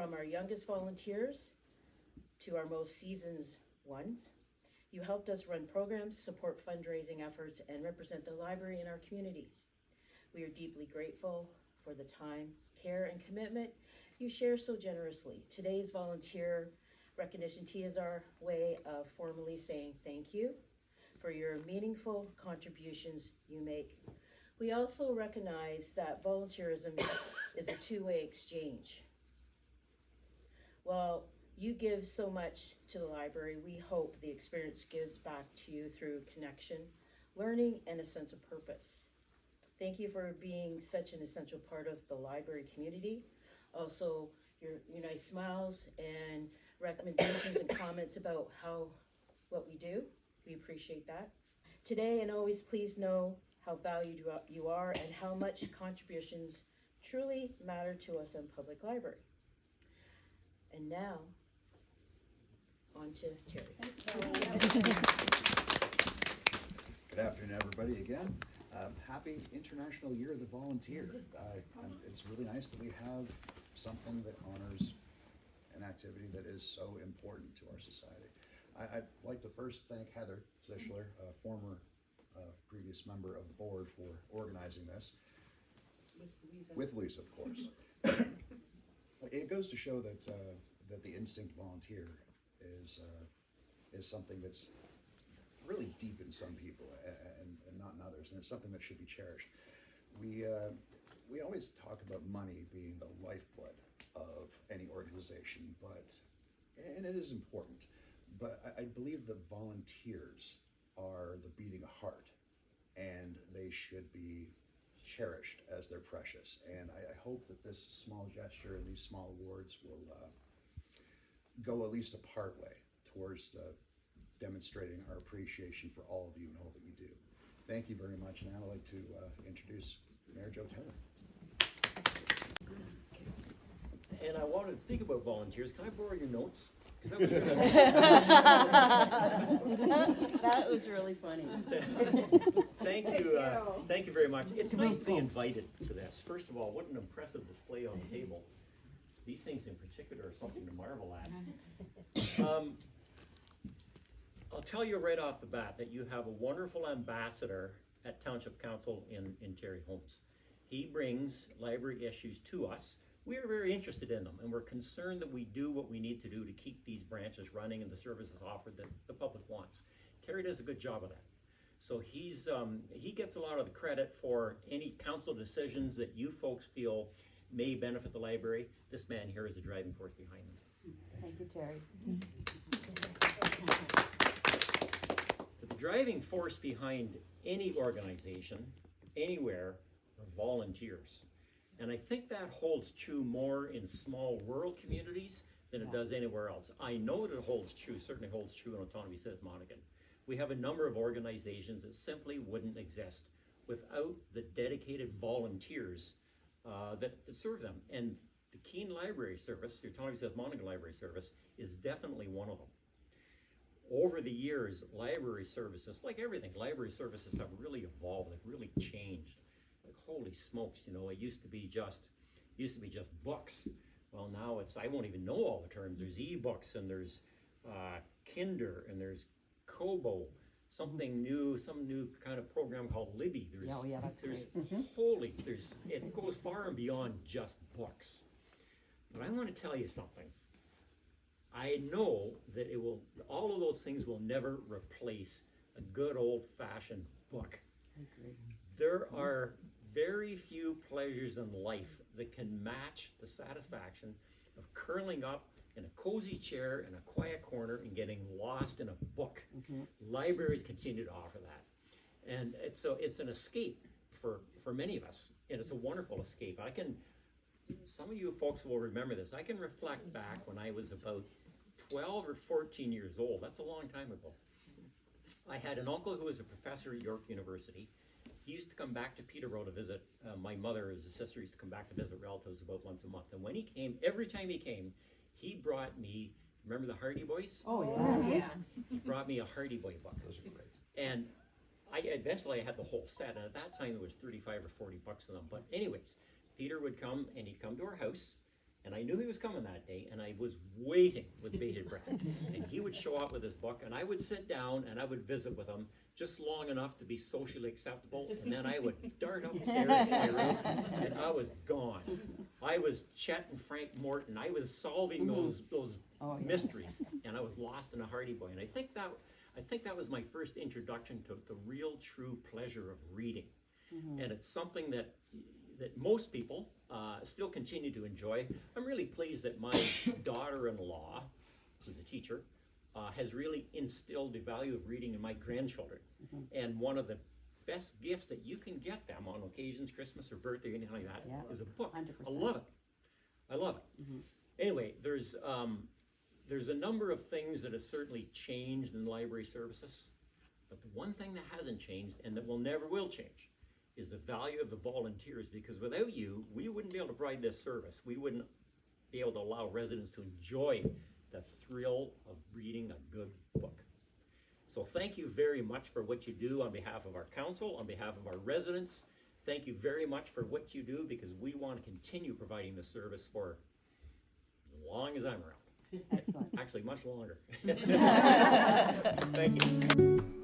from our youngest volunteers to our most seasoned ones. You helped us run programs, support fundraising efforts, and represent the library in our community. We are deeply grateful for the time, care, and commitment you share so generously. Today's volunteer recognition tea is our way of formally saying thank you for your meaningful contributions you make. We also recognize that volunteerism is a two-way exchange. While you give so much to the library, we hope the experience gives back to you through connection, learning, and a sense of purpose. Thank you for being such an essential part of the library community. Also, your nice smiles and recommendations and comments about what we do. We appreciate that. Today and always, please know how valued you are and how much contributions truly matter to us in public library. And now, on to Terry. Good afternoon, everybody, again. Happy International Year of the Volunteer. It's really nice that we have something that honors an activity that is so important to our society. I'd like to first thank Heather Zischler, a former previous member of the board, for organizing this. With Lisa, of course. It goes to show that that the instinct volunteer is something that's really deep in some people and not in others, and it's something that should be cherished. We always talk about money being the lifeblood of any organization, and it is important, but I believe that volunteers are the beating heart, and they should be cherished as they're precious. And I hope that this small gesture and these small awards will go at least a part way towards demonstrating our appreciation for all of you and all that you do. Thank you very much. And now I'd like to introduce Mayor Joe Taylor. And I wanted to speak about volunteers. Can I borrow your notes? That was really funny. Thank you. Thank you very much. It's nice to be invited to this. First of all, what an impressive display on the table. These things in particular are something to marvel at. I'll tell you right off the bat that you have a wonderful ambassador at Township Council in Terry Holmes. He brings library issues to us. We are very interested in them, and we're concerned that we do what we need to do to keep these branches running and the services offered that the public wants. Terry does a good job of that. So he gets a lot of the credit for any council decisions that you folks feel may benefit the library. This man here is the driving force behind them. Thank you, Terry. But the driving force behind any organization, anywhere, are volunteers. And I think that holds true more in small rural communities than it does anywhere else. I know that it holds true, certainly holds true in Otonabee-South, Monaghan. We have a number of organizations that simply wouldn't exist without the dedicated volunteers that serve them. And the Keene Library Service, the Otonabee-South Monaghan Library Service, is definitely one of them. Over the years, library services, like everything, library services have really evolved, they've really changed. Like, holy smokes, you know, it used to be just books. Well, now it's, I won't even know all the terms. There's e-books, and there's Kinder, and there's Kobo, something new, some new kind of program called Libby. It goes far and beyond just books. But I want to tell you something. I know that all of those things will never replace a good old-fashioned book. There are very few pleasures in life that can match the satisfaction of curling up in a cozy chair in a quiet corner and getting lost in a book. Libraries continue to offer that. And it's an escape for many of us, and it's a wonderful escape. Some of you folks will remember this. I can reflect back when I was about 12 or 14 years old. That's a long time ago. I had an uncle who was a professor at York University. He used to come back to Peterborough to visit. My mother, as a sister, used to come back to visit relatives about once a month. And when he came, every time he came, he brought me, remember the Hardy Boys? Oh, yeah. Yes. He brought me a Hardy Boy book. Those are great. And eventually I had the whole set, and at that time there was 35 or 40 bucks of them. But anyways, Peter would come, and he'd come to our house, And I knew he was coming that day, and I was waiting with bated breath. And he would show up with his book, and I would sit down and I would visit with him just long enough to be socially acceptable, and then I would dart upstairs to my room, and I was gone. I was Chet and Frank Morton. I was solving those mysteries, and I was lost in a Hardy Boy. And I think that was my first introduction to the real, true pleasure of reading. And it's something that most people still continue to enjoy. I'm really pleased that my daughter-in-law, who's a teacher, has really instilled the value of reading in my grandchildren. And one of the best gifts that you can get them on occasions, Christmas or birthday or anything like that, is a book. 100%. I love it. I love it. Anyway, there's a number of things that have certainly changed in library services, but the one thing that hasn't changed and that never will change is the value of the volunteers, because without you, we wouldn't be able to provide this service. We wouldn't be able to allow residents to enjoy the thrill of reading a good book. So thank you very much for what you do on behalf of our council, on behalf of our residents. Thank you very much for what you do, because we want to continue providing this service for as long as I'm around. Excellent. Actually, much longer. Thank you.